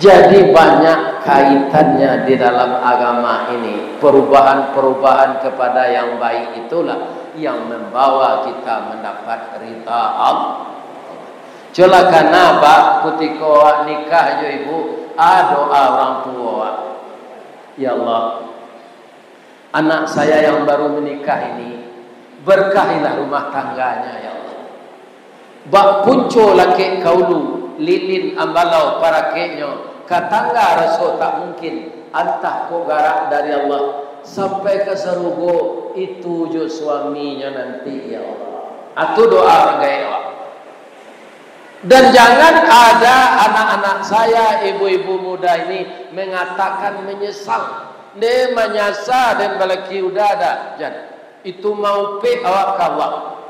Jadi banyak kaitannya di dalam agama ini. Perubahan-perubahan kepada yang baik itulah yang membawa kita mendapat ridha Allah. Cula kenapa ketika awak nikah jo ibu, doa orang tua. Ya Allah, anak saya yang baru menikah ini, berkahilah rumah tangganya ya Allah. Bak punco laki kaulu, lilin ambalau para kenyo, katangga rasul tak mungkin, antah ko garak dari Allah sampai ke serugo itu jo suaminya nanti ya Allah. Atu doa bagai awak. Dan jangan ada anak-anak saya, ibu-ibu muda ini mengatakan menyesal. Dia menyesal dan balaki udah ada. Jadi itu mau pe awak kawak.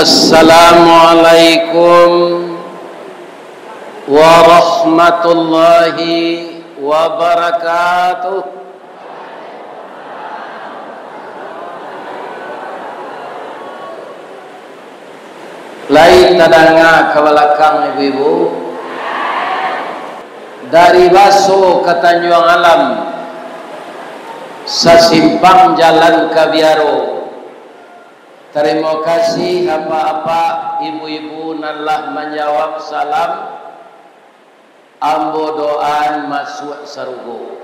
Assalamualaikum warahmatullahi wabarakatuh. Lain tadanga kawalakang ibu-ibu dari Baso ke Tanjung Alam sasimpang jalan Kabiaro. Terima kasih apa-apa ibu-ibu nalah menjawab salam. Ambo doaan masuk sarugo.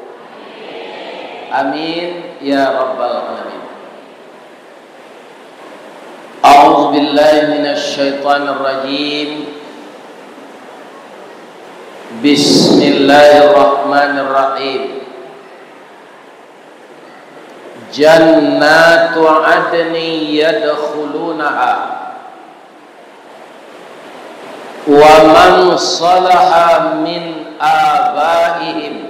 Amin ya rabbal alamin. A'udzu billahi minasy syaithanir rajim. Bismillahirrahmanirrahim. Jannatu adni yadkhulunaha wa man salaha min abaihim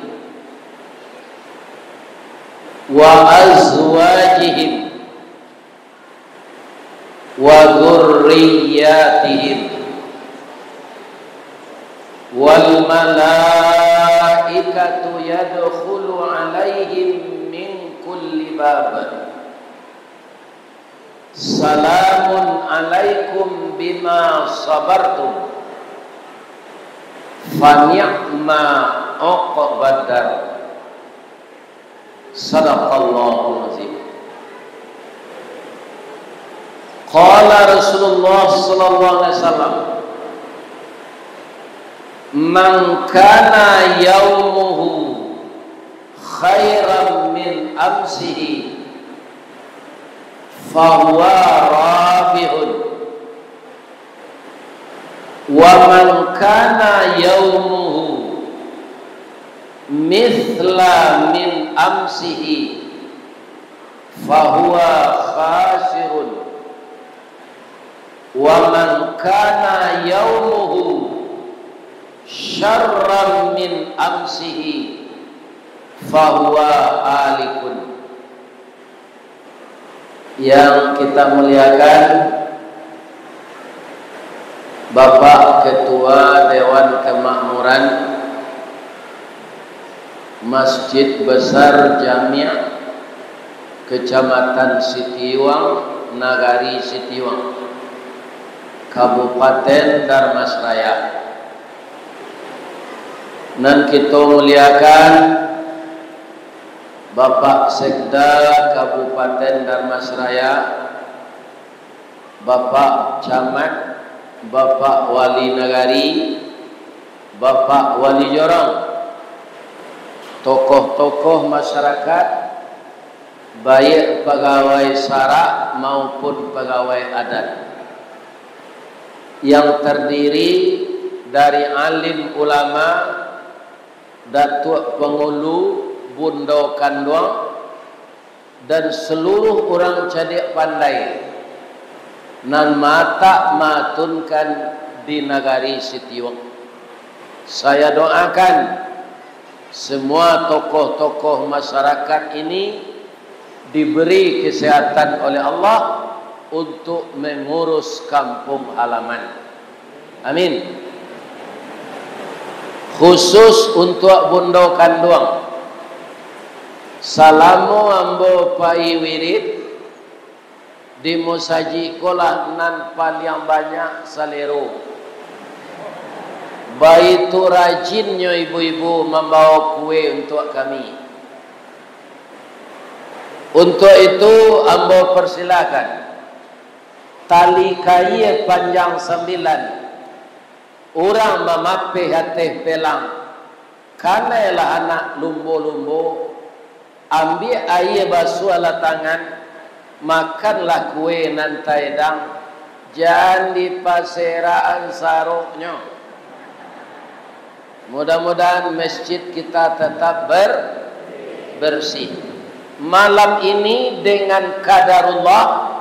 wa azwajihim wa dhurriyyatihim wal malaikatu yadkhulu alaihim kulli bab. Salamun alaikum bima sabartum fa ni'ma uqbadar. Sadaqallahul azim. Qala Rasulullah sallallahu alaihi wasallam, man kana yaumuhu khairan min amsihi fahuwa rabihun wa man kana yaumuhu mithla min amsihi fahuwa khasirun wa man kana yaumuhu syarran min amsihi fahuwa alikun. Yang kita muliakan Bapak Ketua Dewan Kemakmuran Masjid Besar Jamiah Kecamatan Sitiwang, Nagari Sitiwang, Kabupaten Darmasraya. Dan kita muliakan Bapak Sekda Kabupaten Darmasraya, Bapak Camat, Bapak Wali Nagari, Bapak Wali Jorong, tokoh-tokoh masyarakat, baik pegawai sara maupun pegawai adat, yang terdiri dari alim ulama, datuk pengulu, bundo kanduang, dan seluruh orang cadik pandai nan mata matunkan di nagari Sitiwang. Saya doakan semua tokoh-tokoh masyarakat ini diberi kesehatan oleh Allah untuk mengurus kampung halaman. Amin. Khusus untuk Bundo Kanduang, salamu ambo pai wirid di musaji kolah nan paling banyak salero. Baik itu rajinnya ibu-ibu membawa kue untuk kami. Untuk itu ambo persilakan tali kayu panjang 9, orang memape hati pelang, kanelah anak lumbo-lumbo, ambil air basuh ala tangan, makanlah kue nantai dang, jangan di paseraan saroknya. Mudah-mudahan masjid kita tetap bersih. Malam ini dengan kadarullah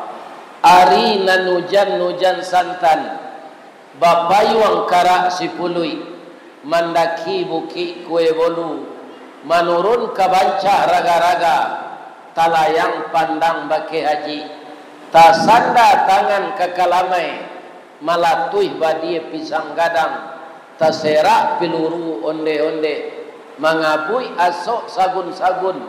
ari nan hujan santan bapayuang karak sipului mandaki buki kue bolu menurun ke bancah raga-raga talayang pandang bake haji tasanda tangan ke kalamai malatuih badie pisang gadang taserak piluru onde-onde mangabui asok sagun-sagun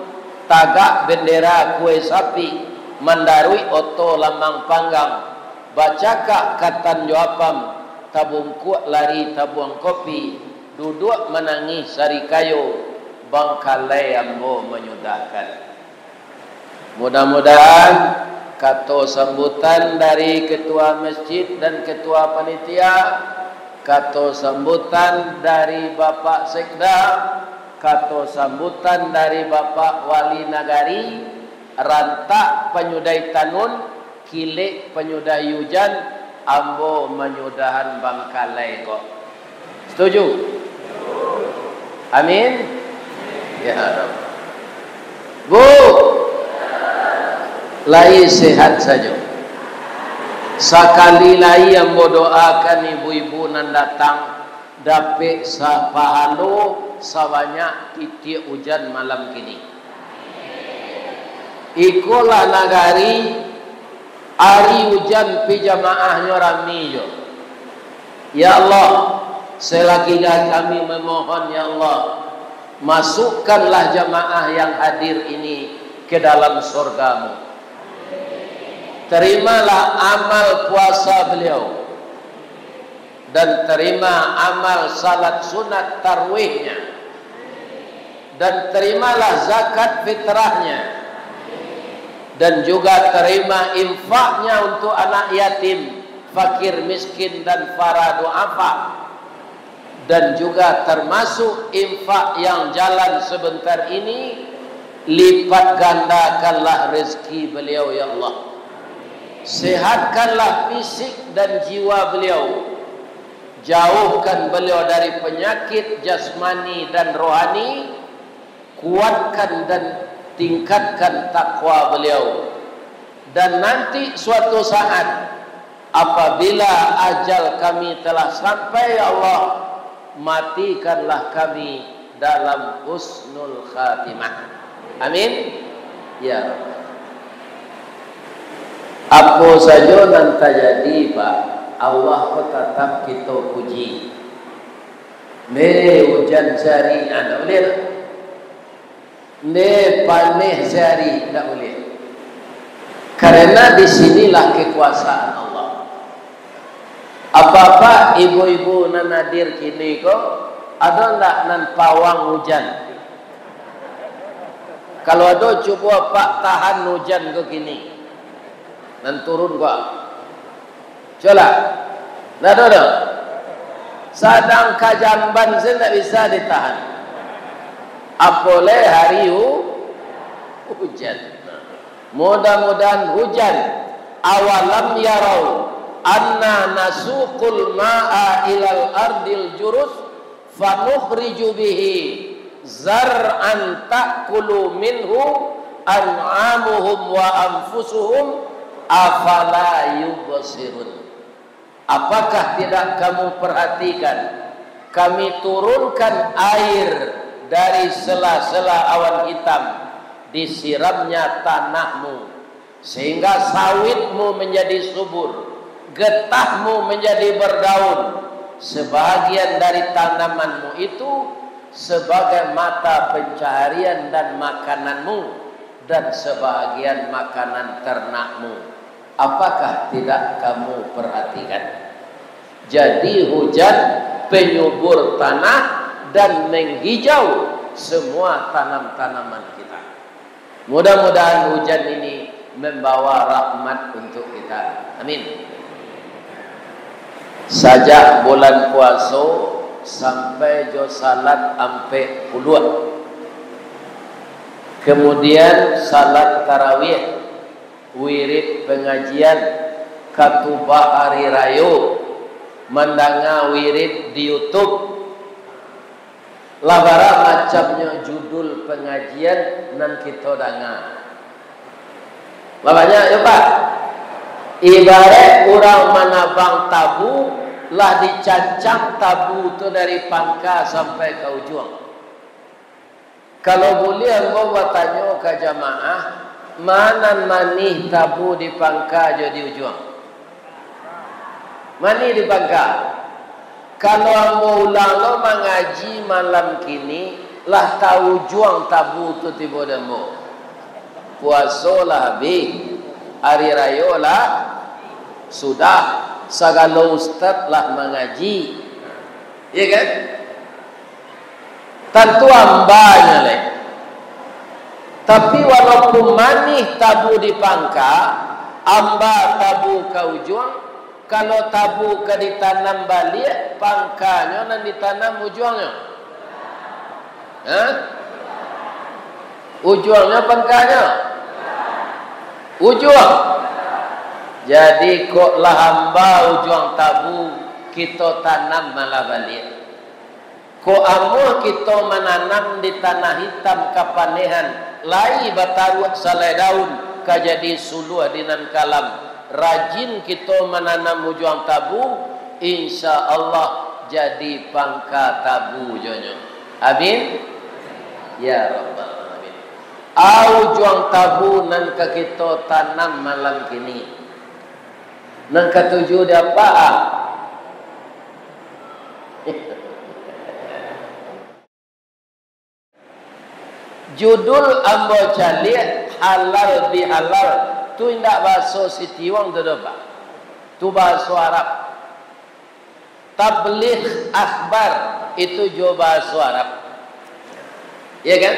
tagak bendera kue sapi mandarui oto lamang panggang bacaka katan joapam tabung kuat lari tabuang kopi duduk menangis sari kayu bangkalai ambo menyudahkan. Mudah-mudahan kato sambutan dari ketua masjid dan ketua panitia, kato sambutan dari Bapak Sekda, kato sambutan dari Bapak Wali Nagari, rantak penyudai tanun, kilik penyudai hujan, ambo menyudahan bangkalai kok. Setuju? Amin? Ya Rabb. Bu, lai sehat saja. Sekali lagi ambo doakan ibu-ibu nan datang dapat sapahalo sabanyak titik hujan malam kini. Ikulah nagari hari hujan pijamaahnya rami jo. Ya Allah, selagi kami memohon ya Allah, masukkanlah jamaah yang hadir ini ke dalam surgamu. Terimalah amal puasa beliau dan terima amal salat sunat tarwihnya dan terimalah zakat fitrahnya dan juga terima infaknya untuk anak yatim, fakir miskin dan para duafa dan juga termasuk infak yang jalan sebentar ini lipat gandakanlah rezeki beliau ya Allah. Sehatkanlah fisik dan jiwa beliau, jauhkan beliau dari penyakit jasmani dan rohani, kuatkan dan tingkatkan takwa beliau. Dan nanti suatu saat apabila ajal kami telah sampai ya Allah, matikanlah kami dalam husnul khatimah. Amin ya Rabb. Apa saja nan terjadi Pak, Allah ko tetap kita puji. Ne hujan sehari tak boleh, ne panen sehari tak boleh. Karena disinilah kekuasaan Allah. Apa-apa ibu-ibu nan hadir kini ko ada tak nan pawang hujan? Kalau ada coba Pak tahan hujan ke kini. Dan turun gua. Coba. Dah ada. Sadang kajamban saya tak bisa ditahan. Apoleh hari hujan. Mudah-mudahan hujan. Awalam yarau anna nasuqul ma'a ilal ardil jurus fanukhriju bihi zar'an ta'kulu minhu an'amuhum wa anfusuhum Afala yubsirun. Apakah tidak kamu perhatikan? Kami turunkan air dari sela-sela awan hitam, disiramnya tanahmu, sehingga sawitmu menjadi subur, getahmu menjadi berdaun. Sebahagian dari tanamanmu itu sebagai mata pencaharian dan makananmu, dan sebahagian makanan ternakmu. Apakah tidak kamu perhatikan? Jadi hujan penyubur tanah dan menghijau semua tanam-tanaman kita. Mudah-mudahan hujan ini membawa rahmat untuk kita. Amin. Sajak bulan puasa sampai jo salat ampe puluhan. Kemudian salat tarawih, wirid pengajian, katubah hari rayo, mendanga wirid di YouTube. Labara macamnya judul pengajian nan kita dengar. Labanya ya Pak, ibarat orang menabang tabu lah dicancang tabu itu dari pangka sampai ke ujung. Kalau boleh engkau bertanya ke jamaah, mana manih tabu di pangka jadi ujung? Manih di pangka. Kalau mau ulang lo mengaji malam kini lah tahu juang tabu tu tiba demo. Puasa lah habis, hari raya lah sudah, segala ustaz lah mengaji, ya kan? Tentu ambanya leh. Tapi walaupun manih tabu di pangka, amba tabu kau juang. Kalau tabu ke ditanam balik, pangkanya dan ditanam ujungnya. Ujungnya pangkanya. Ujung. Jadi kok lah hamba ujung tabu kita tanam malah balik. Kok amul kita menanam di tanah hitam kapanehan, lai bataruak salai daun kajadi suluh dinan kalam. Rajin kita menanam ujung tabu, insya Allah jadi pangka tabu jonyo. Amin. Ya Rabbal Alamin. Ujung tabu nan ka kita tanam malam kini. Nan ketujuh dia apa? Judul ambo calik halal bihalal. Tu indak bahasa Sitiwang tu apa? Tu bahasa Arab. Tabligh akhbar itu juga bahasa Arab. Ya kan?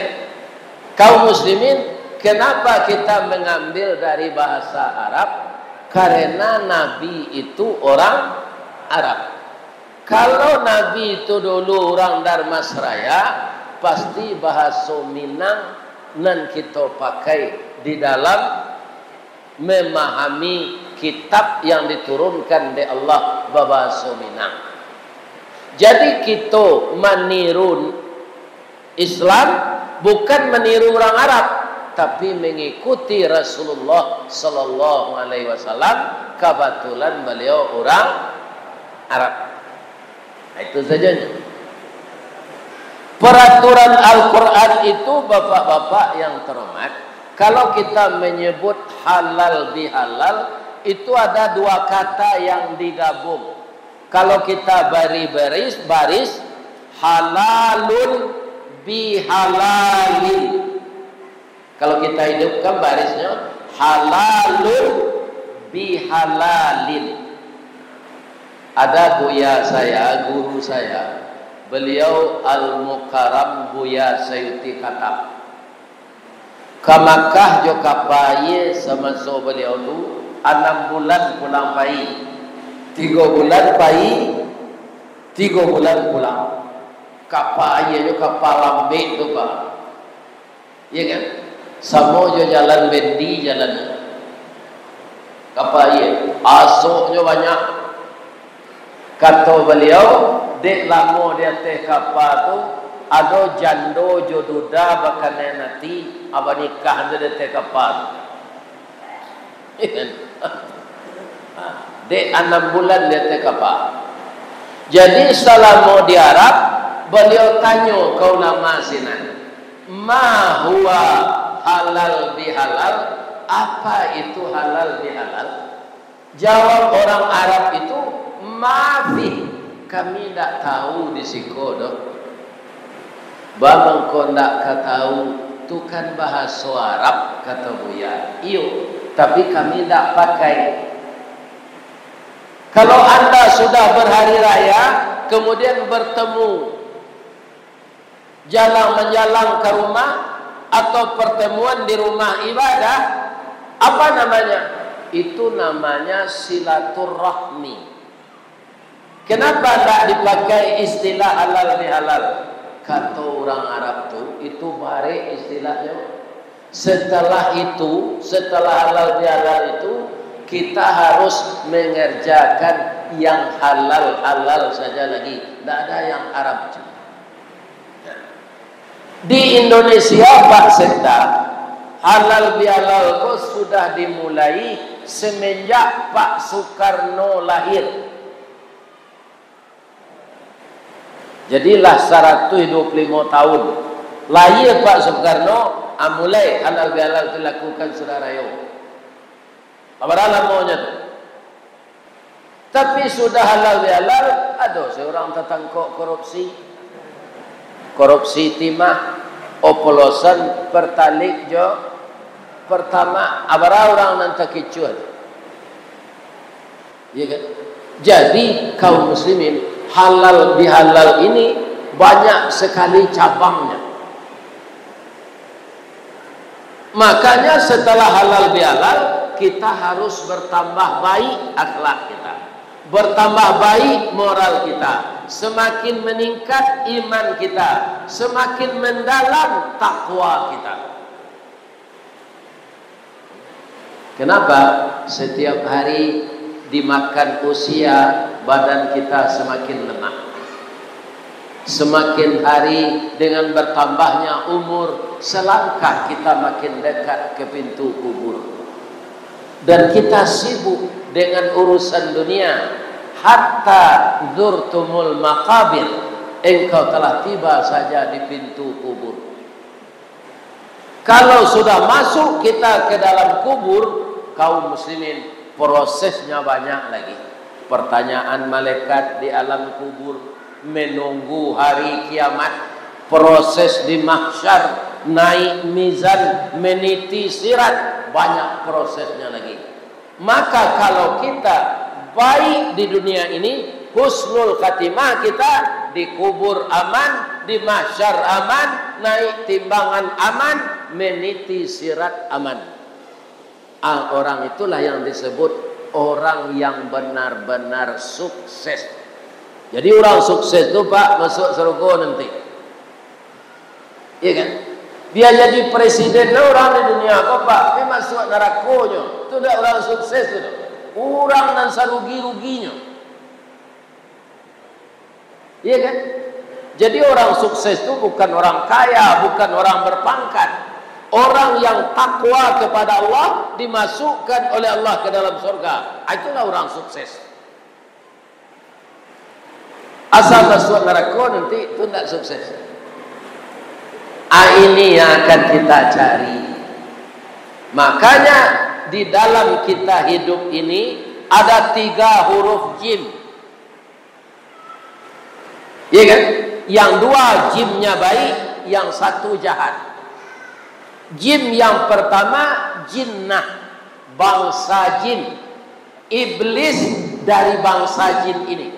Kaum muslimin, kenapa kita mengambil dari bahasa Arab? Karena Nabi itu orang Arab. Kalau Nabi itu dulu orang Darmasraya, pasti bahasa Minang nan kita pakai di dalam memahami kitab yang diturunkan oleh Allah bahasa Minang. Jadi kita meniru Islam bukan meniru orang Arab, tapi mengikuti Rasulullah sallallahu alaihi wasallam. Kebetulan beliau orang Arab. Itu saja. Peraturan Al-Quran itu bapak-bapak yang terhormat, kalau kita menyebut halal bihalal, itu ada dua kata yang digabung. Kalau kita baris halalun bihalalin. Kalau kita hidupkan barisnya halalun bihalalin. Ada buya saya, guru saya, beliau Al-Mukarram Buya Sayuti Khatam. Ke Makkah jo kapaye sama so beliau tu 6 bulan pulang pai, 3 bulan pai, 3 bulan pulang. Kapaye jo kapalambe tu Pak, ya kan? Samo jo jalan bendi jalan. Kapaye asok jo banyak. Kata beliau, dek lamo dia teh kapal tu, ada jando jododa bakane nanti aba nikah dia teh kapal. Dek 6 bulan dia tekapa. Jadi selama di Arab, beliau tanya ke ulama sinan, ma huwa halal bihalal? Apa itu halal bihalal? Jawab orang Arab itu, mafi, kami tidak tahu di sikodo. Bang kau tidak tahu, itu kan bahasa Arab, kata Buya. Iyo, tapi kami tidak pakai. Kalau anda sudah berhari raya, kemudian bertemu jalan menjalang ke rumah atau pertemuan di rumah ibadah, apa namanya? Itu namanya silaturahmi. Kenapa tidak dipakai istilah halal bihalal? Kata orang Arab itu bare istilahnya. Setelah halal bihalal itu, kita harus mengerjakan yang halal saja lagi. Tidak ada yang Arab juga. Di Indonesia Pak Sekda, halal bihalal kok sudah dimulai semenjak Pak Soekarno lahir. Jadilah 125 tahun lahir Pak Soekarno, mulai halal bihalal dilakukan saudara yo. Berapa lamanya tu? Tapi sudah halal bihalal, ada seorang tertangkap korupsi timah, oplosan pertalik jo pertama, abara orang nanti kicuan. Ya kan? Jadi kaum muslimin, halal bihalal ini banyak sekali cabangnya. Makanya setelah halal bihalal, kita harus bertambah baik akhlak kita, bertambah baik moral kita, semakin meningkat iman kita, semakin mendalam takwa kita. Kenapa? Setiap hari dimakan usia, badan kita semakin lemah. Semakin hari dengan bertambahnya umur, selangkah kita makin dekat ke pintu kubur. Dan kita sibuk dengan urusan dunia. Hatta zurtumul maqabir, engkau telah tiba saja di pintu kubur. Kalau sudah masuk kita ke dalam kubur, kaum muslimin, prosesnya banyak lagi. Pertanyaan malaikat di alam kubur, menunggu hari kiamat, proses di mahsyar, naik mizan, meniti sirat, banyak prosesnya lagi. Maka kalau kita baik di dunia ini, husnul khatimah, kita dikubur aman, di mahsyar aman, naik timbangan aman, meniti sirat aman. Orang itulah yang disebut orang yang benar-benar sukses. Jadi orang sukses itu Pak masuk surga nanti. Iya kan? Dia jadi presiden orang di dunia apa Pak? Dia masuk nerakanya. Itu dah orang sukses itu. Orang dan sarugi-ruginya. Iya kan? Jadi orang sukses itu bukan orang kaya, bukan orang berpangkat. Orang yang takwa kepada Allah dimasukkan oleh Allah ke dalam surga. Itulah orang sukses. Asal masuk neraka nanti itu tidak sukses. Ini yang akan kita cari. Makanya di dalam kita hidup ini ada 3 huruf jim. Iya kan? Yang 2 jimnya baik, yang 1 jahat. Jin yang pertama jinnah, bangsa jin, iblis dari bangsa jin ini.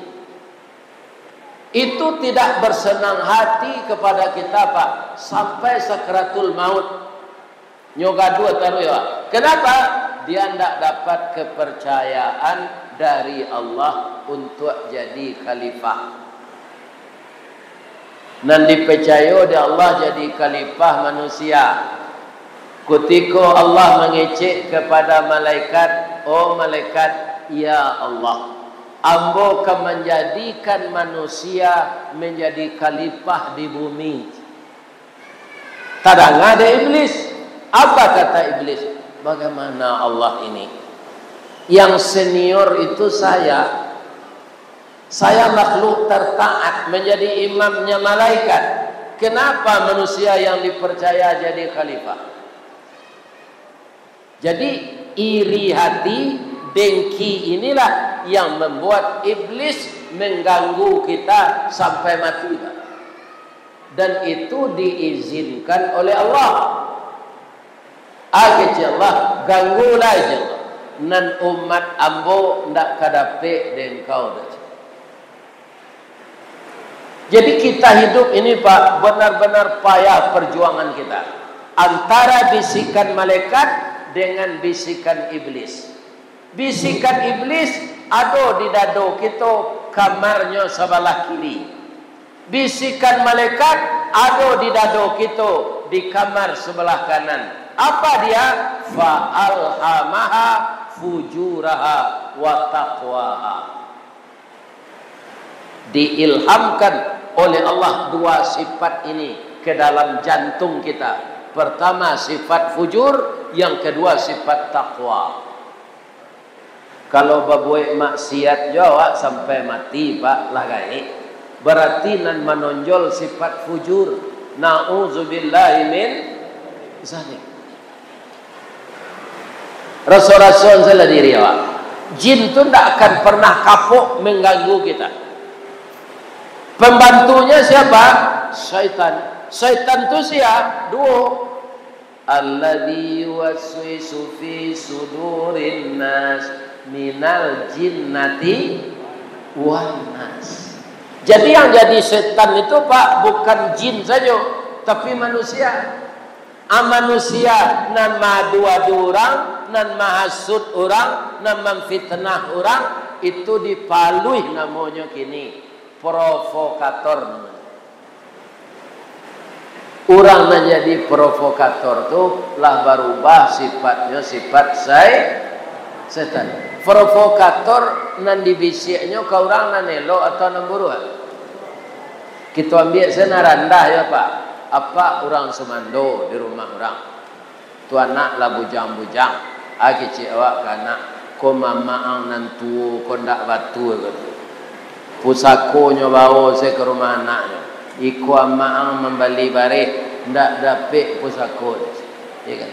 Itu tidak bersenang hati kepada kita Pak sampai sakaratul maut. Nyoga 2 taruh ya. Kenapa? Dia tidak dapat kepercayaan dari Allah untuk jadi khalifah. Dan dipercaya oleh Allah jadi khalifah manusia. Ketika Allah mengecek kepada malaikat, oh malaikat, ya Allah, Ambo akan menjadikan manusia menjadi khalifah di bumi. Tadang ada iblis. Apa kata iblis? Bagaimana Allah ini? Yang senior itu saya makhluk tertaat menjadi imamnya malaikat. Kenapa manusia yang dipercaya jadi khalifah? Jadi iri hati, dengki inilah yang membuat iblis mengganggu kita sampai mati. Dan itu diizinkan oleh Allah. Allah ganggulah aja. Nan umat ambo ndak kadape dengkau dah. Jadi kita hidup ini Pak, benar-benar payah perjuangan kita antara bisikan malaikat dengan bisikan iblis. Bisikan iblis ada di dado kita, kamarnya sebelah kiri. Bisikan malaikat ada di dado kita, di kamar sebelah kanan. Apa dia? Fa'alhamaha fujuraha wa taqwaha. Diilhamkan oleh Allah dua sifat ini ke dalam jantung kita. Pertama sifat fujur, yang kedua sifat taqwa. Kalau babuai maksiat jawab sampai mati Pak lagai, berarti nan menonjol sifat fujur. Na'udzubillahi min zalik. Rasul-rasul salah diri awak. Jin tu tidak akan pernah kapok mengganggu kita. Pembantunya siapa? Syaitan. Syaitan tu siapa? Dua. Alladzi yuwaswisu fi sudurin nas minal jinnati wan nas. Jadi yang jadi setan itu Pak bukan jin saja, tapi manusia. Manusia nan madu-adu orang, nan mahasud orang, nan memfitnah orang, itu dipalui namanya kini provokator. Orang menjadi provokator tu lah berubah sifatnya sifat setan. Provokator nan dibisiknya ke orang nan elok atau nan buruk. Kita ambil sana rendah ya Pak. Apa orang semando di rumah orang. Tu anak lah bujang-bujang. Kecik awak kana ko mamaang nan tuo ko ndak batu gitu. Pusakonyo bawa saya ke rumah anaknya. Iku amaang membeli bare ndak dapet pusako. Ya kan?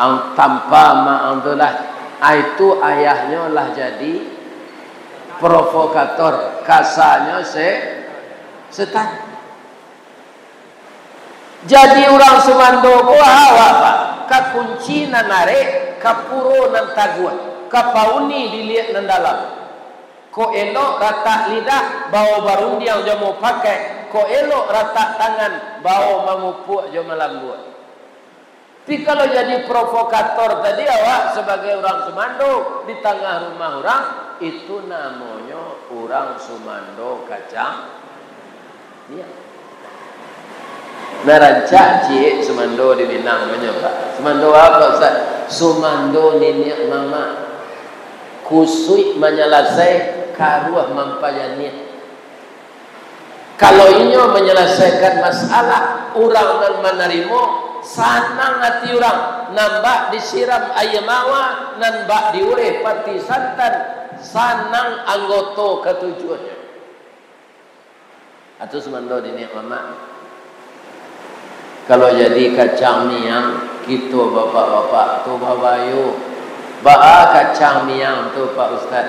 Ang tanpa maang tu lah. Itu ayahnya lah jadi provokator. Kasarnya setan. Jadi orang semando ko awak Pak. Kakunci nan narik, kapuro nan taguan, kapauni dilihat nan dalam. Ko elok rata lidah, bau barundi yang dia mau pakai. Ko elok rata tangan, bau memupuk dia melambut. Tapi kalau jadi provokator tadi awak sebagai orang Sumando di tengah rumah orang, itu namanya orang Sumando kacang. Iya. Narancak cik Sumando di Minang menyoba. Sumando apa Ustaz? Sumando nenek mama kusui menyelesaikan karuah mampayani. Kalau inyo menyelesaikan masalah, orang nan menerima sanang hati orang. Nambah disiram ayam mawa, nambah diureh pati santan, sanang anggota ketujuannya. Atau Sumando nenek mama. Kalau jadi kacang miang, kita bapak-bapak tu babayu. Ba'a kacang miang tu Pak Ustaz.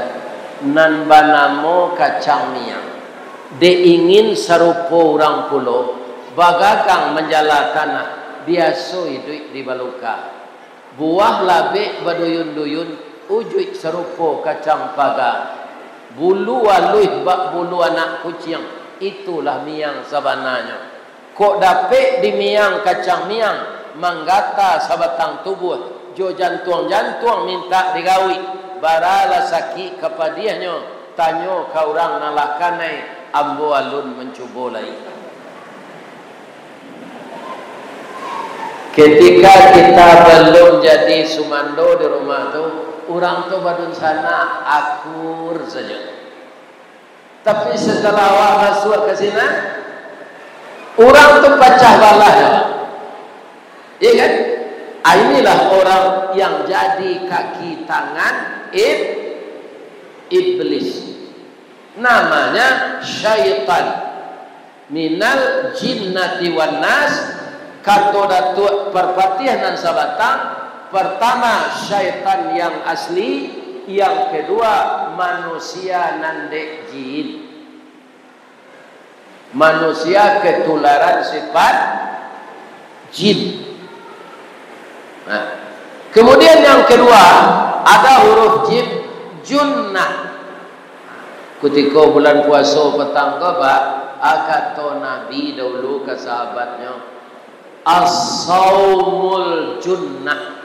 Nan banamo kacang miang. Dia ingin serupa orang pulau, bagagang menjala tanah, biasa hidup di baluka. Buah labik baduyun-duyun, ujuk serupa kacang pagar. Bulu waluih bak bulu anak kucing, itulah miang sebenarnya. Kok dapet di miang kacang miang, manggata sabatang tubuh, jo jantung-jantung minta digawi. Barala sakit kepadiahnya, tanya ke orang nalakanai, ambo alun mencuba lagi. Ketika kita belum jadi Sumando di rumah tu, orang tu badun sana akur saja. Tapi setelah awak masuk ke sini, orang tu pecah balah. Ya kan? Inilah orang yang jadi kaki tangan iblis. Namanya syaitan. Minal jinnati wan nas, katodatu perpatihan sabatang. Pertama syaitan yang asli, yang kedua manusia nandek jin. Manusia ketularan sifat jin. Nah, kemudian yang kedua ada huruf jim, junnah. Ketika bulan puasa petang ke Pak, kata Nabi dahulu ke sahabatnya, as-saumul junnah.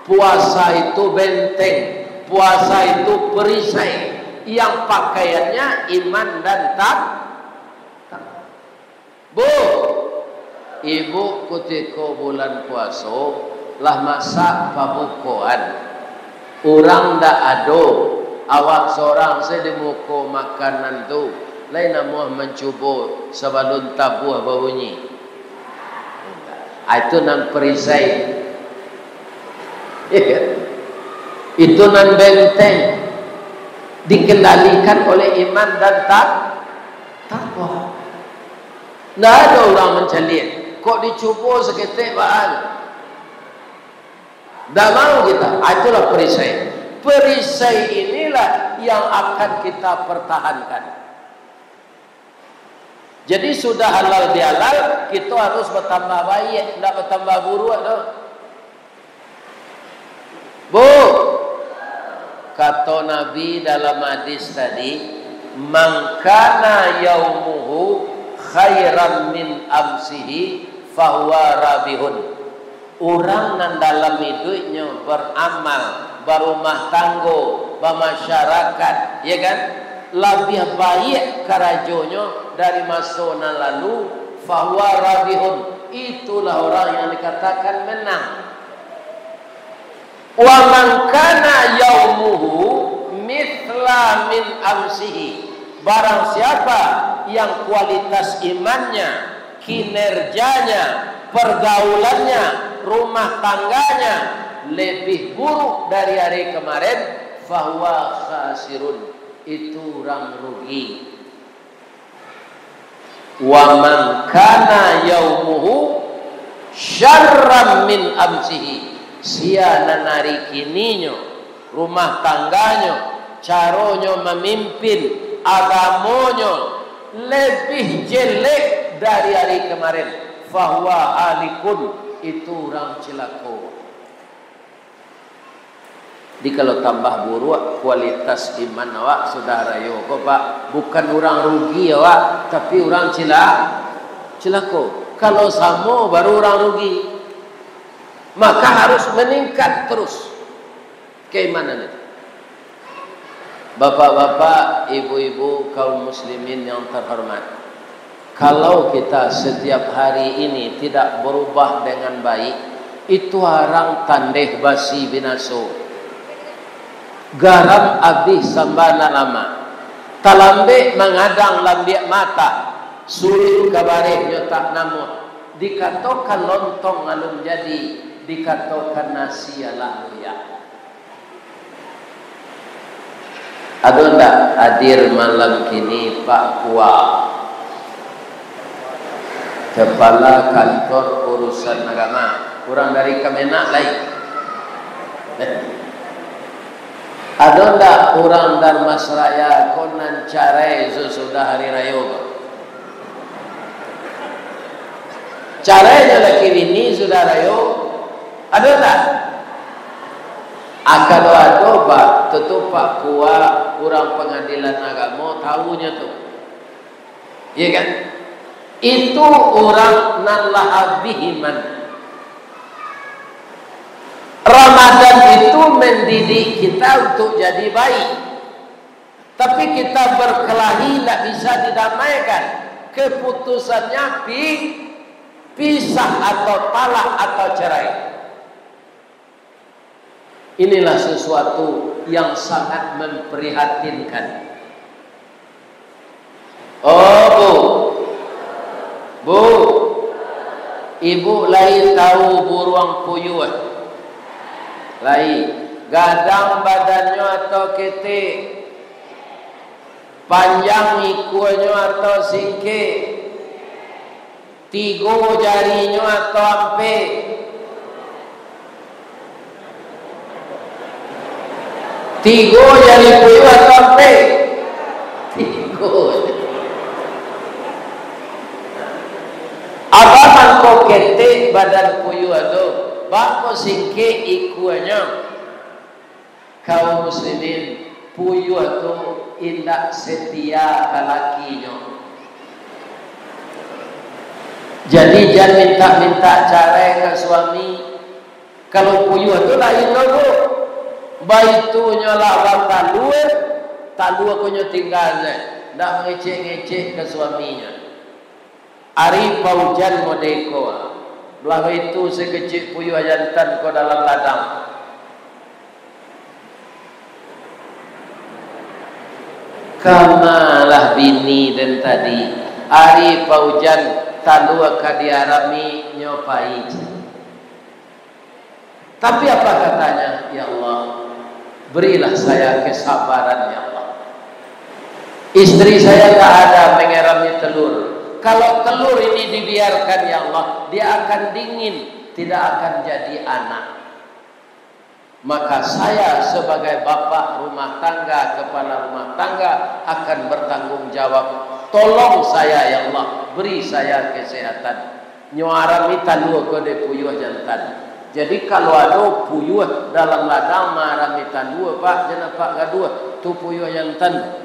Puasa itu benteng, puasa itu perisai yang pakaiannya iman dan takwa. Bu, ibu ketika bulan puasa lah masak pabukuan, orang dak ado, awak seorang saya di muka makanan tu, lain namuah mencuba sebelum tabuh berbunyi. Itu nan perisai. Itu nan benteng, dikendalikan oleh iman dan takwa. Tidak ada orang mencelit. Kok dicuba seketik bahan? Tidak mau kita. Itulah perisai. Perisai inilah yang akan kita pertahankan. Jadi sudah halal bihalal, kita harus bertambah baik, tidak bertambah buruk. Bu, kata Nabi dalam hadis tadi, man kana yaumuhu khairan min amsihi fahuwa rabihun. Orang yang dalam hidupnya beramal, berumah tangga, bermasyarakat, ya kan, lebih baik kerajonya dari masa yang lalu, fahuwa rabihun. Itulah orang yang dikatakan menang. Wa man kana yaumuhu mithla min amsihi. Barang siapa yang kualitas imannya, kinerjanya, pergaulannya, rumah tangganya lebih buruk dari hari kemarin, fahuwa khasirun. Itu orang rugi. Wa man kana yaumuhu syarran min amsihi. Sia nanari kininyo, rumah tangganya, caronyo memimpin, agamonyo lebih jelek dari hari kemarin. Fahuwa halikun. Itu orang celaka. Jadi kalau tambah buruk kualitas iman awak, saudara yo kok Pak, bukan orang rugi awak, tapi orang celaka. Kalau sama baru orang rugi. Maka harus meningkat terus keimanan itu. Bapak-bapak, ibu-ibu, kaum muslimin yang terhormat, kalau kita setiap hari ini tidak berubah dengan baik, itu harang tandeh basi binaso. Garam abdi sambana lama, talambe mengadang lambiak mata, sulit kabareh nyotak namun, dikatakan lontong alum jadi, dikatakan nasi ala ya. Ada ndak hadir malam kini Pak Kua, Kepala Kantor Urusan Agama, kurang dari Kemenak lain. Ada ndak orang Darmasraya konan carai sesudah hari raya? Caranya lagi ini sudah raya. Ada tak? Kalau ada Pak, tentu Pak Kua kurang pengadilan agama tahunya tu, ya kan? Itu orang nan lahabihiman. Ramadan itu mendidik kita untuk jadi baik, tapi kita berkelahi tidak bisa didamaikan. Keputusannya pisah atau talak atau cerai. Inilah sesuatu yang sangat memprihatinkan. Oh bu, ibu lain tahu buruang puyuh. Lai gadang badannya atau ketik, panjang ikuannya atau singkir, tiga jarinya atau ampe, tiga jari puyuh atau ampe, tiga. Apa mangko ketik badan puyuh itu, bangko singkir ikuannya. Kaum muslimin, puyuh itu indak setia ke lakinya. Jadi jangan minta-minta cerai ke suami. Kalau puyuh itu lain dulu. Baitunya lah talua kunyo tinggal je. Ndak ngecek-ngecek ke suaminya. Ari paujan modeko. Belah itu sekecil puyuh jantan ko dalam ladang. Kamalah bini dan tadi ari paujan talua kadiarami nyopai. Tapi apa katanya? Ya Allah, berilah saya kesabaran ya Allah. Istri saya tak ada mengerami telur. Kalau telur ini dibiarkan ya Allah, dia akan dingin, tidak akan jadi anak. Maka saya sebagai bapak rumah tangga, kepala rumah tangga akan bertanggung jawab. Tolong saya ya Allah, beri saya kesehatan. Nyuarami talua kode puyuh jantan. Jadi kalau ada puyuh dalam ladang marami talua pak, jangan pak gadua, tu puyuh jantan.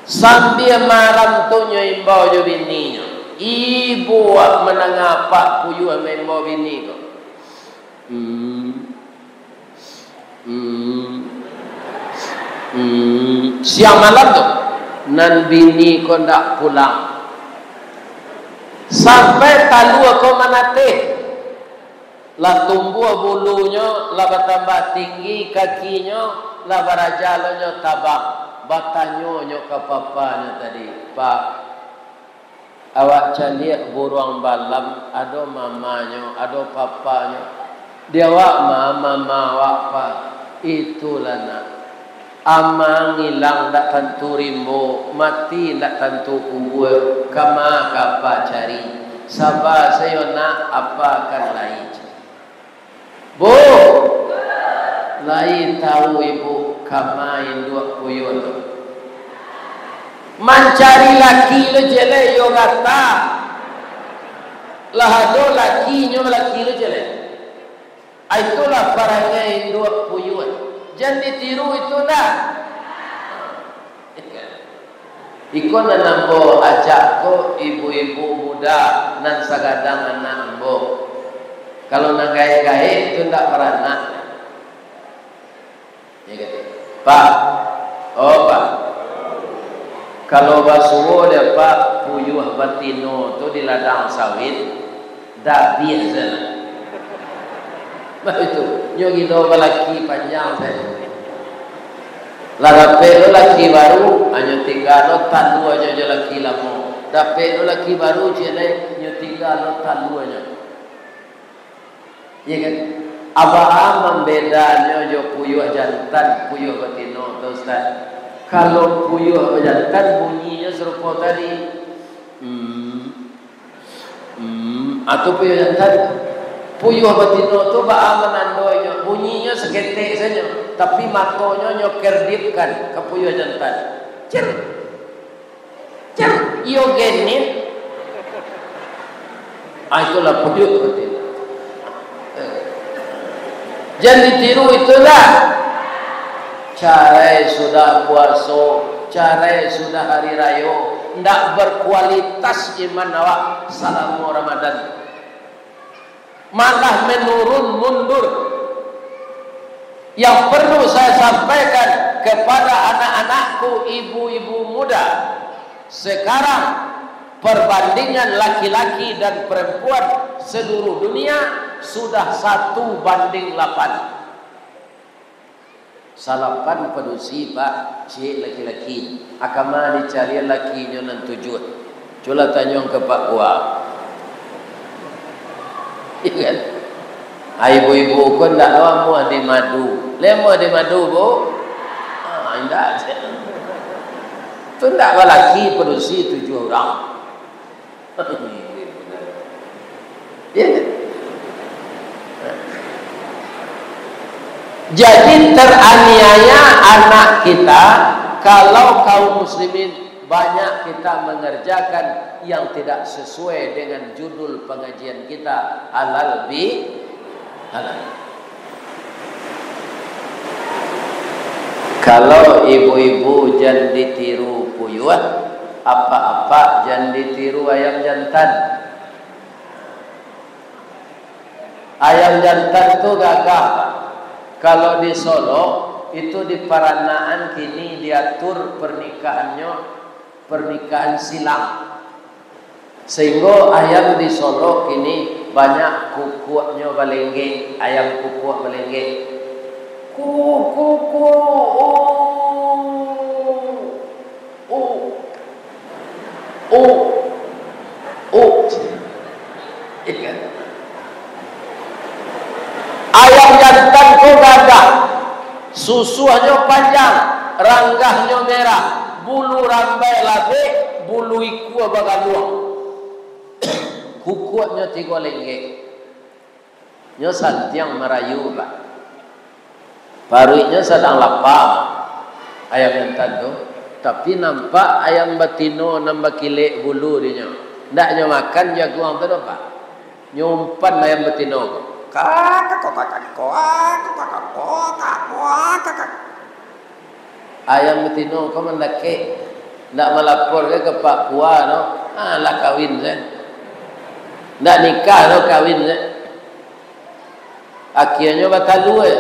Sambil malam tu nyimbau jo bininya. Ibu menengah pak puyuh membawa bini ko. Siang malam tu nan bini ko ndak pulang sampai talua ko manate lah tumbuh bulunya lah bertambah tinggi kakinya lah barajalonyo tabak batanyo nyo ke papanya tadi pak awak caliak buruang balam ada mamanya ada papanya. Dia wak mama wak pak itulah nak amang hilang tak tentu rimbo mati tak tentu kubur kama kapa cari sabar saya nak apa akan lain bu lain tahu ibu kama yang dua puyuh tu mencari laki le jele yo kata lah ada laki nyo laki le jele. Itulah perangai dua puyuh. Jangan ditiru itu dah. Ikon dan ambo ajak ko ibu-ibu muda nan sagadang anak ambo. Kalau nak gaya-gaya itu ndak peranak. Ya gitu. Pak. Oh pak. Kalau basuh dia pak puyuh batino tu di ladang sawit dah biasa. Bah itu nyogi do laki panjang saya. Ladape lo laki baru hanya tinggal lo talu aja je laki lama. Dape lo laki baru je nyo tinggal lo talu aja. Ya kan? Abah membedanya jo puyuh jantan puyuh betina tu Ustaz. Kalau puyuh jantan bunyinya serupa tadi. Atau puyuh jantan puyuh betina tu baa menandonya bunyinya seketik saja tapi matonya nyokerdipkan ke puyuh jantan cer iyo genit itulah puyuh betina. Jangan ditiru itulah cara sudah puasa, cara sudah hari raya ndak berkualitas iman awak salamu Ramadan malah menurun mundur. Yang perlu saya sampaikan kepada anak-anakku, ibu-ibu muda, sekarang perbandingan laki-laki dan perempuan seluruh dunia sudah 1:8. Salapan penusi pak cik laki-laki akama dicari lakinya nan tujuan. Coba tanya ke Pak Kuah. Iya kan? Ibu-ibu pun tak tahu di madu. Lemo di madu bu. Indah. Tu tak lelaki produksi 7 orang. Ya. Jadi teraniaya anak kita kalau kaum muslimin banyak kita mengerjakan yang tidak sesuai dengan judul pengajian kita halal bi halal. Kalau ibu-ibu jangan ditiru puyuh, apa-apa jangan ditiru ayam jantan. Ayam jantan itu gagah. Kalau di Solo itu di Paranaan kini diatur pernikahannya pernikahan silang. Sehingga ayam di Solo kini banyak kukuaknya balengge, ayam kukuak balengge. Ayam jantan tu gagah, susunya panjang, ranggahnya merah, bulu rambai labe, bulu iku bagaluang. Kukuaknya 3 lengge. Nya santiang merayu pak. Parunya sedang lapang ayam jantan tu, tapi nampak ayam batino nambah kilek bulu dia. Ndaknya makan jaguang tu pak. Nyumpan ayam batino. Ayam betino kau mendaki, ndak melapor ke Pak Kua no, lah kawin saya, ndak nikah no kawin saya, akhirnya batalu ya.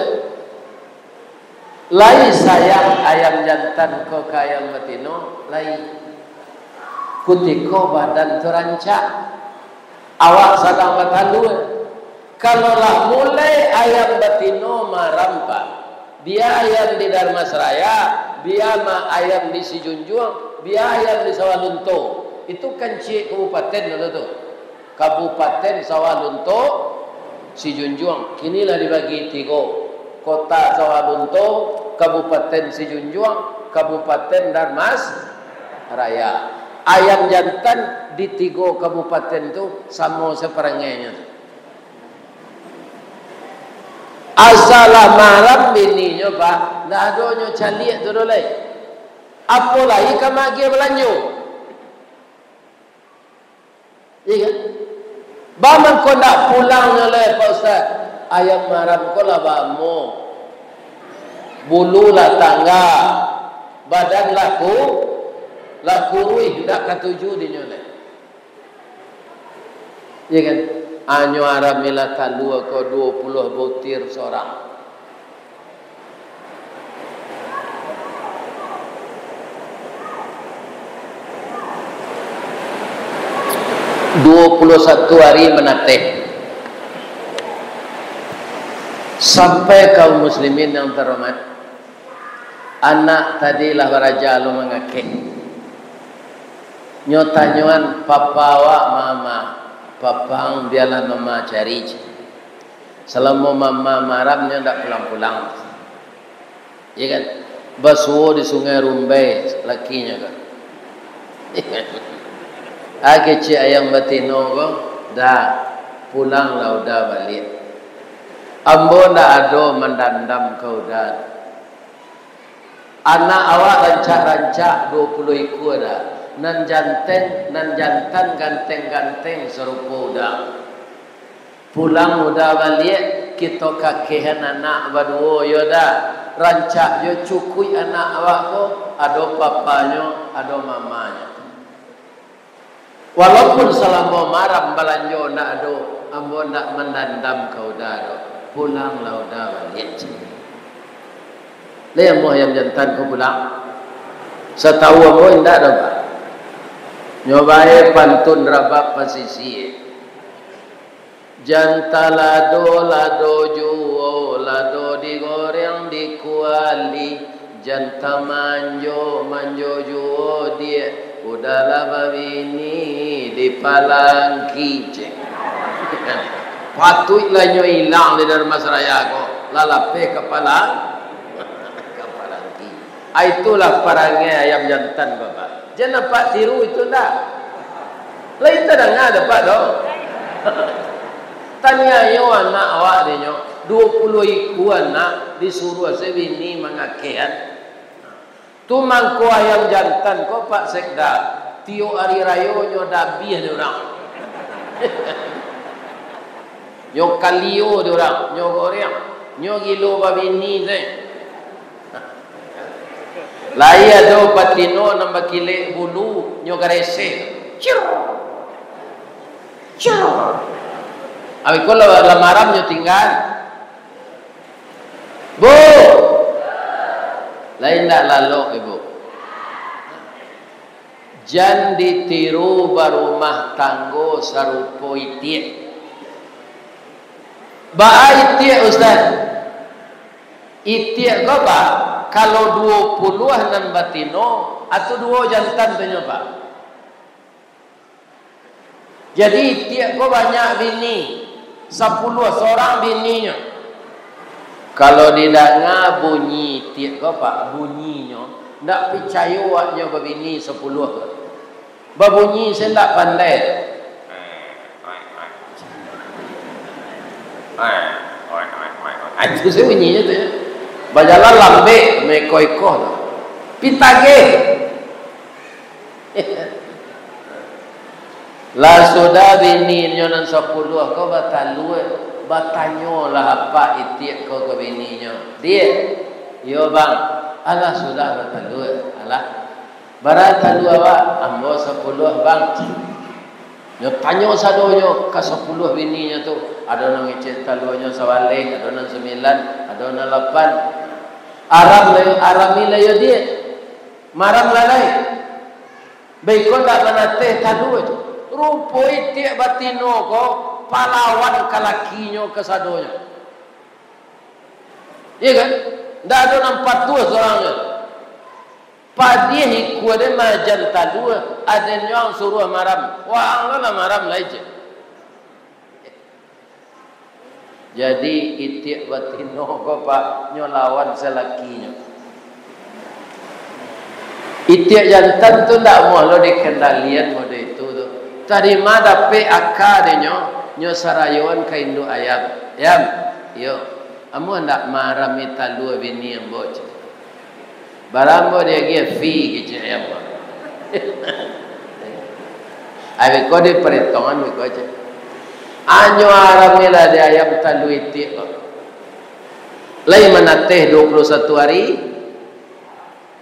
Lai sayang ayam jantan kau ke ayam betino, lai kutiko badan terancak, awak sedang batalu ya. Kalaulah mulai ayam batino marampa, dia ayam di Darmasraya, dia ayam di Sijunjuang, dia ayam di Sawalunto. Itu kan cik kabupaten itu. Kabupaten Sawalunto, Sijunjuang. Kinilah dibagi 3. Kota Sawalunto, Kabupaten Sijunjuang, Kabupaten Darmasraya. Ayam jantan di 3 kabupaten itu sama seperangainya. Asalah malam bininya pak, dah adonyo caliak tu dolai. Apa lagi kamagi belanjo? Iya kan? Baman kau nak pulang oleh Pak Ustaz. Ayam maram kau lah bamu. Bulu lah tangga, badan laku ruih tak ketujuh di nyoleh. Iya kan? Anyo Arab mila talua ko 20 butir seorang. "21 hari menateh. Sampai kaum muslimin yang terhormat, anak tadilah raja lo mengakeh. Nyotanyuan papa wa mama. Papang biarlah mama cari. Selama mama maramnya tak pulang-pulang. Ya kan? Basuh di Sungai Rumbai lakinya kan. Cik ayam batino ko, dah pulang lah udah balik. Ambo ndak ada mendandam kau dah. Anak awak rancak-rancak 20 ekor dah. Nan jantan ganteng-ganteng serupa udah. Pulang udah balik, kita kakehan anak berdua yo dah. Rancak yo cukui anak awak ko, ada papanya, ada mamanya. Walaupun selama maram balanjo ndak ada, ambo ndak mendandam kau dah. Pulanglah udah balik. Le mo ayam jantan ko pulang. Setahu ambo ndak ada pak. Nyobae pantun rabak pasisi. Janta lado juo, lado digoreng dikuali. Janta manjo juo dia. Udahlah babini di palangki. Patutlah nyo hilang di dalam masyarakat ko. Lalape kepala ki. Itulah perangai ayam jantan Bapak. Jangan Pak tiru itu ndak. Lain tak dengar dapat dong. Tanya yo anak awak dia nyo 20 iku anak disuruh sebini mengakian. Tu mangko ayam jantan ko Pak Sekda. Tio hari raya nyo dabih dia orang. Nyo kalio dia orang, nyo goreng, nyo gilo babini deh. Lai ada patino nambah kilek bulu, nyo garese. Ciu. Ciu. Abi kalau lamaram nyo tinggal. Bu. Lain tak lalu ibu. Jan ditiru barumah tanggo sarupo itik. Ba itik Ustaz. Itik ko ba? Kalau 20-an batino atau 2 jantan tu Pak. Jadi itik ko banyak bini. 10 seorang bininya. Kalau didengar bunyi itik ko Pak, bunyinya ndak percaya awaknya berbini 10. Berbunyi saya tak pandai. Itu saya bunyinya tu ya. Bajalan lambe meko-eko tu. Pitage. Lah sudah bini nyonan 10 kau batalu batanyolah apa itik kau ke bininya. Dia, yo bang, alah sudah batalu, alah. Baratalu awak, ambo 10 bang. Nyo tanyo sadonyo ke 10 bininya tu. Ada nang ngecek taluannya sawaleh, ada nang 9, ada nang 8. Aram layo dia. Maram lalai. Baikon tak menateh talu tu. Rupo itik batino ko pahlawan kalakinya ke sadonyo. Iya kan? Ndak ada nang 40 seorangnya. Padih iku ada majan talu, ada yang suruh maram. Wah, anglah maram lah je. Jadi itik batino ko Pak nyolawan selakinya. Itik jantan tu ndak mau lo dikendalian mode itu tu. Tadi mana pe akadenyo nyo sarayon ka induk ayam. Ayam, yo. Amu ndak maram italu bini yang bocah. Barambo dia ge fi gitu ayam. Abi kode perhitungan ko aja. Anyo aramila dia ayam talu itik. Lai manateh 21 hari.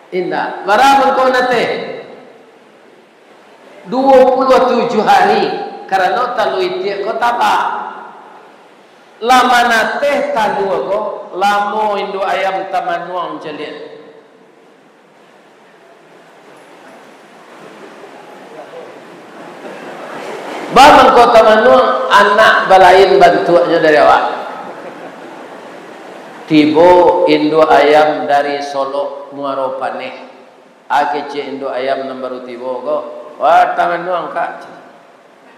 Indah. Barambo kau nateh 27 hari. Karena talu itik ko tapa. Lama nateh talu ko lamo induk ayam tamanuang jelian. Bang kota Manuang anak balain bantuannya dari awak. Tibo induk ayam dari Solo Muaro Paneh. Akece induk ayam nomor tibo ko. Wah Manuang kak.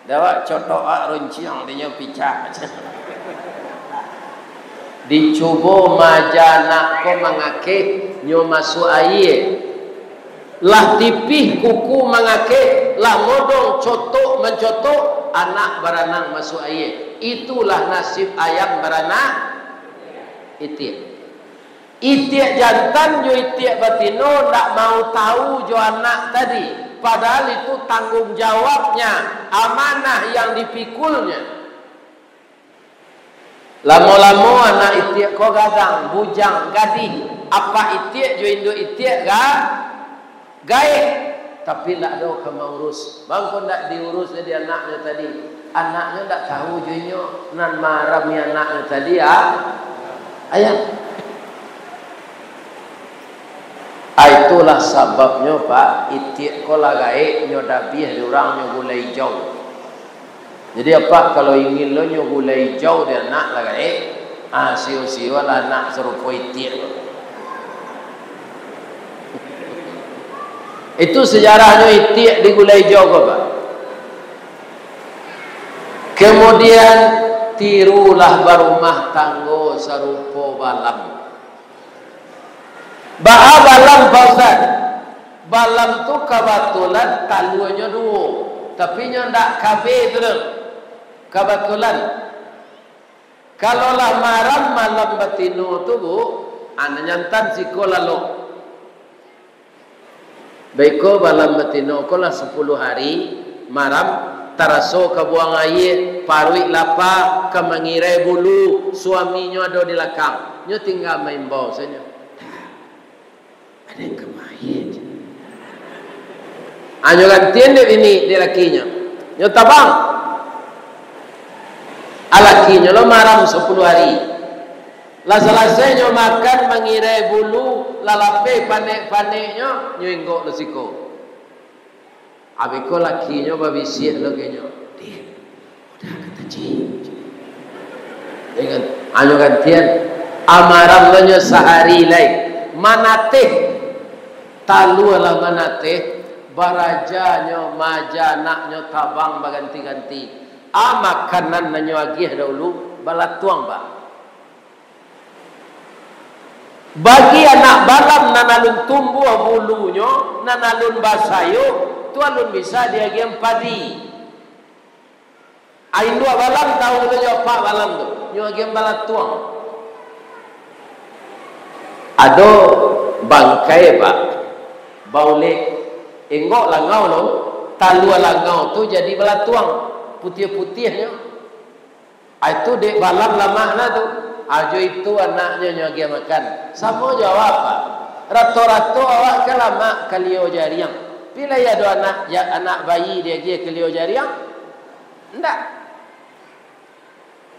Dawa cotok runciang dia picak. Dicoba majana ko mangake nyo masuk air. Lah tipih kuku mangake, lah modong cotok mencotok, anak beranang masuk air. Itulah nasib ayam beranak itik. Itik jantan jo itik batino tak mau tahu jo anak tadi. Padahal itu tanggung jawabnya, amanah yang dipikulnya. Lamo-lamo anak itik ko gadang, bujang, gadih. Apa itik jo induk itik ga? Gaib, tapi tak ada kamu urus. Bang kau tak diurus jadi anaknya tadi. Anaknya tak tahu junyo nan maram ya anaknya tadi ya. Ayam. Itulah sebabnya Pak. Itik kola gaib nyo dabih diorang nyo gulai jauh. Jadi apa kalau ingin lo nyo gulai jauh dia anak lah gaib. Siu-siu lah anak serupa itik. Itu sejarahnya itik di Gulai Jogo Pak. Kemudian tirulah barumah tanggo sarupo balam. Baha balam Pak Ustaz. Balam tu kebetulan talunya dua, tapi nya ndak kabe tu. Kebetulan. Kalau lah malam batino tu bu, nyantan siko lalu. Baiko balam batino ko lah 10 hari maram taraso kabuang air parui lapa kemangirai bulu suaminya ada di lakang. Nyo tinggal main bau saja. Ada yang kemahin. Anyo gantian dia ini di lakinya. Nyo tabang. Alakinya lo maram 10 hari. Lah selesai nyo makan mengirai bulu lalape panek-paneknya nyo inggok lesiko. Abiko lakinya babisiat lo kenyo. Dia udah kata cing. Dengan anyo gantian amaram lo nyo sehari lai. Manate talu lah manate baraja nyo maja nak nyo tabang baganti-ganti. Makanan nanyo agih dahulu balatuang ba. Bagi anak balam nanalun tumbuh bulunya, nanalun basayo, tu alun bisa dia agih padi. Ain dua balam tahu tu apa balam tu, nyo agih balatuang. Ado bangkai ba, baule enggok langau lo, talua langau tu jadi balatuang. Putih-putihnya itu dek balam lama na tu ajo itu anaknya nyogia makan sama jawab apa rato-rato awak ke lama kalio jariang bila ya do anak bayi dia dia kalio jariang ndak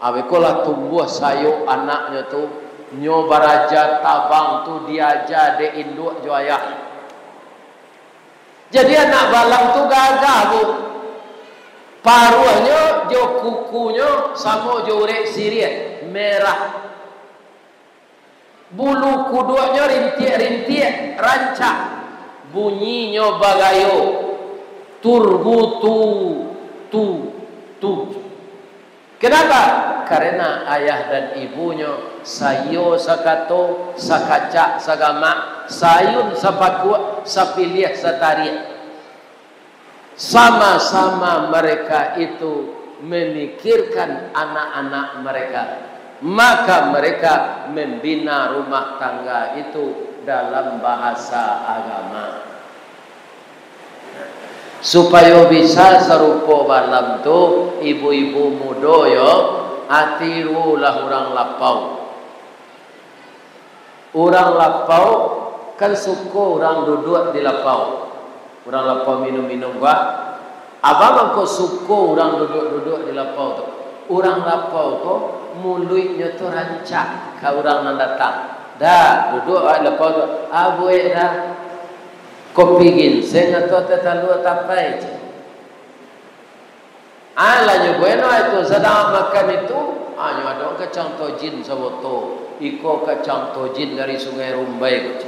abekola tumbuh sayo anaknya tu nyo baraja tabang tu diaja de induk jo ayah jadi anak balam tu gagah bu. Paruhnya, jo kukunya, sama jo urek siriat, merah. Bulu kuduanya rintik-rintik, rancak. Bunyinya bagayo. Turbutu, tu. Kenapa? Karena ayah dan ibunya, sayo sakato, sakacak, sagama, sayun sapakua, sapiliah, satariah. Sama-sama mereka itu memikirkan anak-anak mereka. Maka mereka membina rumah tangga itu dalam bahasa agama. Supaya bisa serupa balam tu ibu-ibu muda yo atirulah orang lapau. Orang lapau kan suka orang duduk di lapau. Orang lapau minum-minum gua. Abang aku suka orang duduk-duduk di lapau tu. Orang lapau tu mulutnya tu rancak ke orang yang datang. Dah duduk di lapau tu. Abuik dah. Kopi ginseng atau tetalu tapai je. Alahnya bueno itu sedang makan itu. Nyo ada kacang tojin saboto. Iko kacang tojin dari Sungai Rumbai.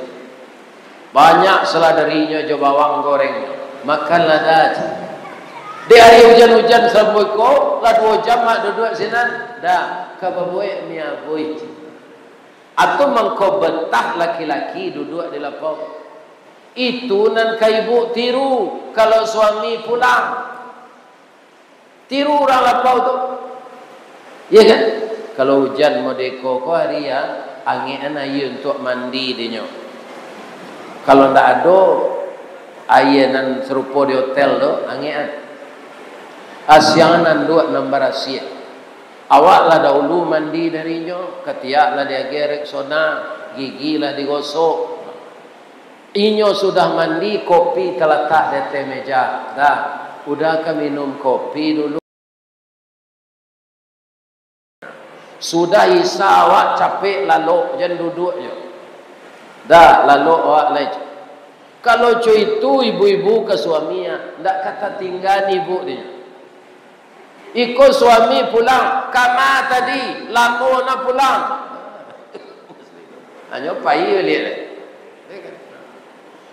Banyak seladarinya jo bawang goreng. Makanlah dah. Di hari hujan-hujan sampai ko, lah 2 jam mak duduk sini. Dah, kababoy mi aboy. Atau mangko betah laki-laki duduk di lapau. Itu nan kaibu tiru kalau suami pulang. Tiru orang lapau tu. Ya kan? Kalau hujan modeko ko hari ya, angin ayu untuk mandi dinyo. Kalau ndak ada air nan serupa di hotel tu, angin asiangan dua nombor asia. Awaklah dahulu mandi darinya, ketiaklah dia gerek sona, gigi lah digosok. Inyo sudah mandi, kopi terletak di atas meja. Dah, udah ke minum kopi dulu. Sudah isa awak capek lalu jangan duduk je. Dah lalu awak lagi. Kalau cuy itu ibu-ibu ke suaminya, ndak kata tinggal ibu dia. Ikut suami pulang, kama tadi, lama nak pulang. Hanya payah lihat.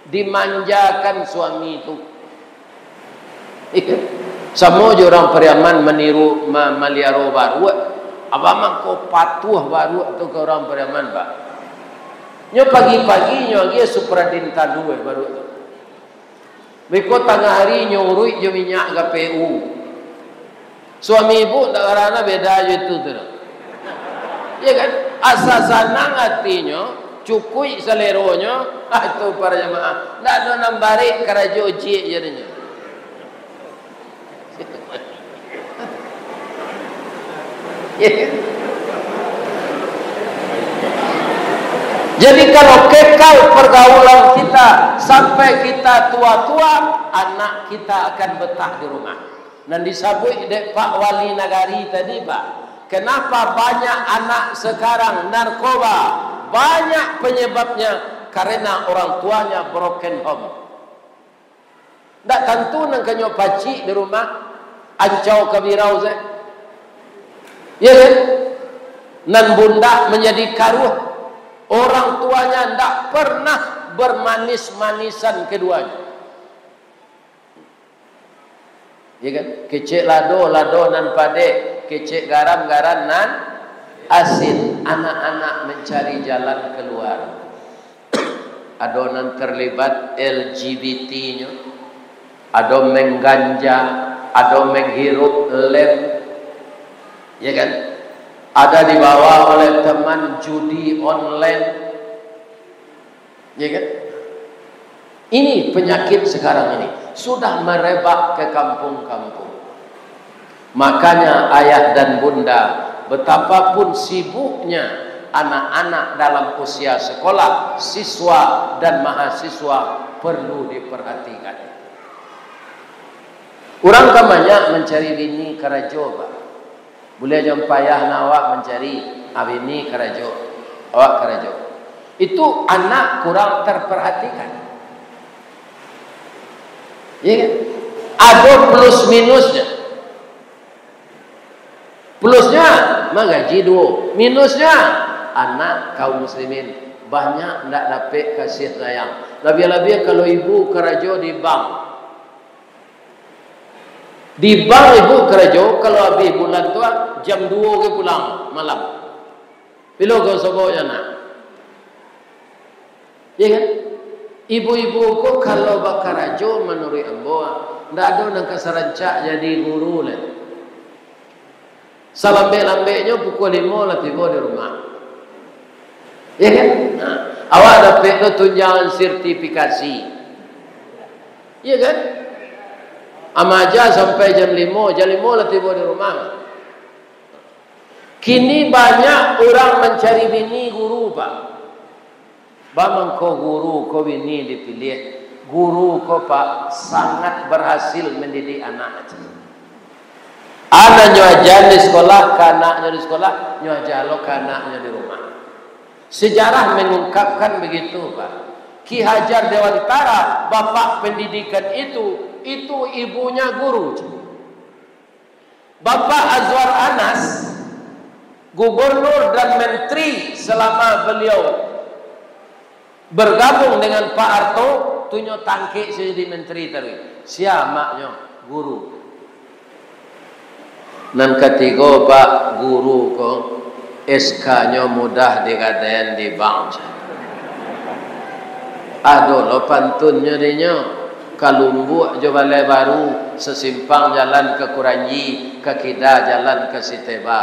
Dimanjakan suami itu. Semua orang Pariaman meniru Maliaro baru. Abang mangko patuh baru atau ke orang beriman pak. Nyo pagi-pagi nyo dia supradin taluwe baru tu. Beko tengah hari nyo urui jo minyak GPU. Suami ibu tak karena beda je itu tu. Ya kan? Asa sanang hatinya, cukui seleronya, itu para jemaah. Tak ada nambari kerajo uji jadinya. Ya kan? Jadi kalau kekal pergaulan kita sampai kita tua-tua, anak kita akan betah di rumah. Dan disabui dek Pak Wali Nagari tadi Pak, kenapa banyak anak sekarang narkoba? Banyak penyebabnya karena orang tuanya broken home. Tak tentu nak kenyo pacik di rumah, ancau kabirau ze. Ya kan? Nan bunda menjadi karuh. Orang tuanya tidak pernah bermanis-manisan keduanya. Ya kan? Kecik lado nan pade, kecik garam nan asin. Anak-anak mencari jalan keluar. Adonan terlibat LGBT-nya, ada mengganja, ada menghirup lem, ya kan? Ada dibawa oleh teman judi online, ya kan? Ini penyakit sekarang ini sudah merebak ke kampung-kampung. Makanya ayah dan bunda, betapapun sibuknya anak-anak dalam usia sekolah, siswa dan mahasiswa perlu diperhatikan. Orang kamanya mencari bini karajo, Pak. Boleh jom payah nawak mencari abini karajo, awak karajo. Itu anak kurang terperhatikan. Ya kan? Ada plus minusnya. Plusnya menggaji dua, minusnya anak kaum muslimin banyak tidak dapat kasih sayang. Lebih-lebih kalau ibu karajo di bank. Di bank ibu karajo, kalau habis bulan tua jam 2 ke pulang malam. Bila kau sebutnya nak, ya kan? Ibu-ibu ko kalau bakarajo menurut ambo, tidak ada nak kesarancak jadi guru lah. Salambe-lambenya pukul 5 lah tiba di rumah. Ya kan? Nah, awak dapat tunjangan sertifikasi. Ya kan? Amaja sampai jam 5 lah tiba di rumah. Kini banyak orang mencari bini guru, Pak. Bamang ko guru, ko bini dipilih. Guru ko Pak sangat berhasil mendidik anak. Anak nyoajan di sekolah, kanaknya di sekolah, nyoajalo kanaknya di rumah. Sejarah mengungkapkan begitu, Pak. Ki Hajar Dewantara, bapak pendidikan itu ibunya guru. Bapak Azwar Anas, gubernur dan menteri selama beliau bergabung dengan Pak Harto, tunyo tangke jadi menteri tadi. Siamaknya guru. Dan ketiga Pak guru ko SK-nya mudah dikatakan di bank. Aduh lo pantunnya dinya Kalumbu jo balai baru sesimpang jalan ke Kuranyi, ke Kida jalan ke Siteba.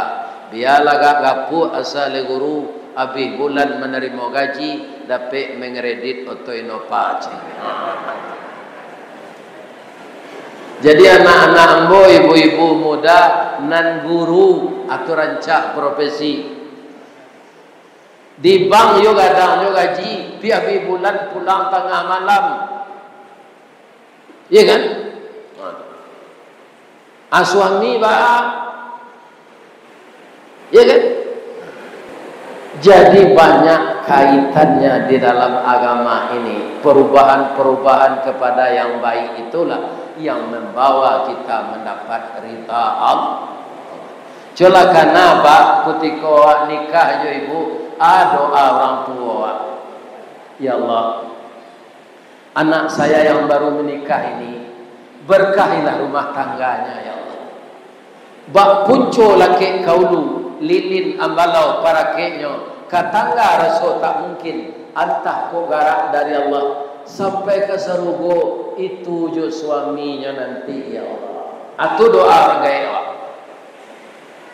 Biarlah gak gapu asal guru habis bulan menerima gaji dapat mengredit auto inopaci. Jadi anak-anak ambo, ibu-ibu muda nan guru atau rancak profesi. Di bank yo gadang yo gaji, habis bulan pulang tengah malam. Iya kan? Suami Pak. Iya kan? Jadi banyak kaitannya di dalam agama ini. Perubahan-perubahan kepada yang baik itulah yang membawa kita mendapat ridha Allah. Coba karena Pak ketika awak nikah jo ibu, doa orang tua. Ya Allah, anak saya yang baru menikah ini berkahilah rumah tangganya ya Allah. Bak punco laki kaulu lilin ambalau para kenyo katangga raso tak mungkin antah ko garak dari Allah sampai ke serugo itu jo suaminya nanti ya Allah. Atu doa bagai Allah.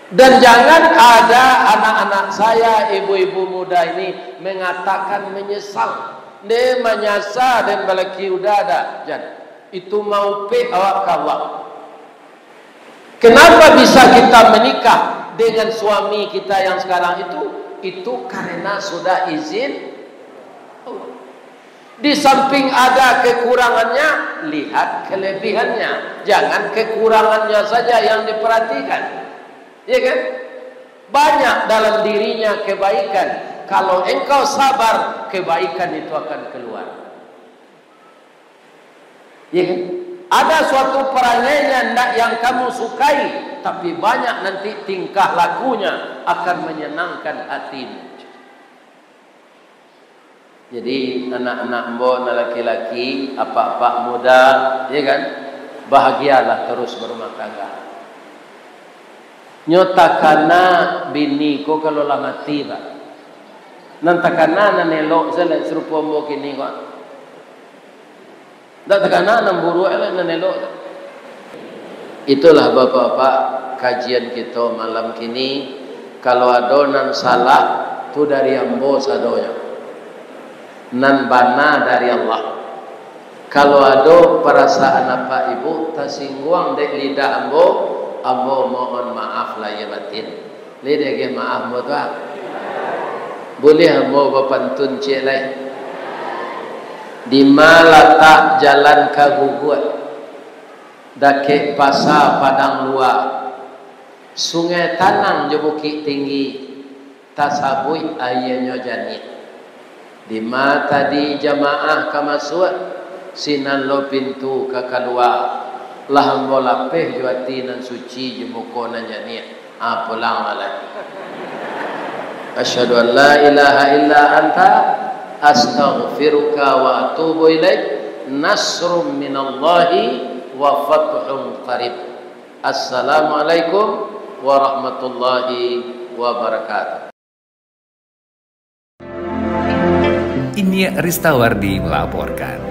Dan jangan ada anak-anak saya, ibu-ibu muda ini mengatakan menyesal. Dia menyasar dan balaki udah ada. Jangan. Itu mau pe awak kawak. Kenapa bisa kita menikah dengan suami kita yang sekarang itu? Itu karena sudah izin Allah. Di samping ada kekurangannya, lihat kelebihannya. Jangan kekurangannya saja yang diperhatikan. Ya kan? Banyak dalam dirinya kebaikan. Kalau engkau sabar, kebaikan itu akan keluar. Ya kan? Ada suatu perangainya yang kamu sukai, tapi banyak nanti tingkah lakunya akan menyenangkan hatimu. Jadi anak-anak mbok, laki-laki, apa-apa muda, ya kan? Bahagialah terus berumah tangga. Nyotakana bini ko kalau lah mati ba. Nantakana nanelok sele serupa mbok kini kok. Nantakana namburu ele nanelok. Itulah bapak-bapak kajian kita malam kini. Kalau ada nan salah tu dari ambo sadonya. Nan bana dari Allah. Kalau ada perasaan apa ibu tersinggung dek lidah ambo, ambo mohon maaf lah ya batin. Lidah ke maaf mo tuh. Boleh ambo bapantun cik lain. Di malata jalan kaguguat. Dake pasar padang luar. Sungai Tanang je bukit tinggi. Tasabui ayahnya jani. Di mata di jamaah kamasuk sinan lo pintu ke keluar lahang bola peh juati nan suci jemuko nan jani pulang lagi. Asyhadu an la ilaha illa anta astaghfiruka wa atubu ilaik. Nasrum minallahi wa fathun qarib. Assalamualaikum warahmatullahi wabarakatuh. Ini Ristawardi melaporkan.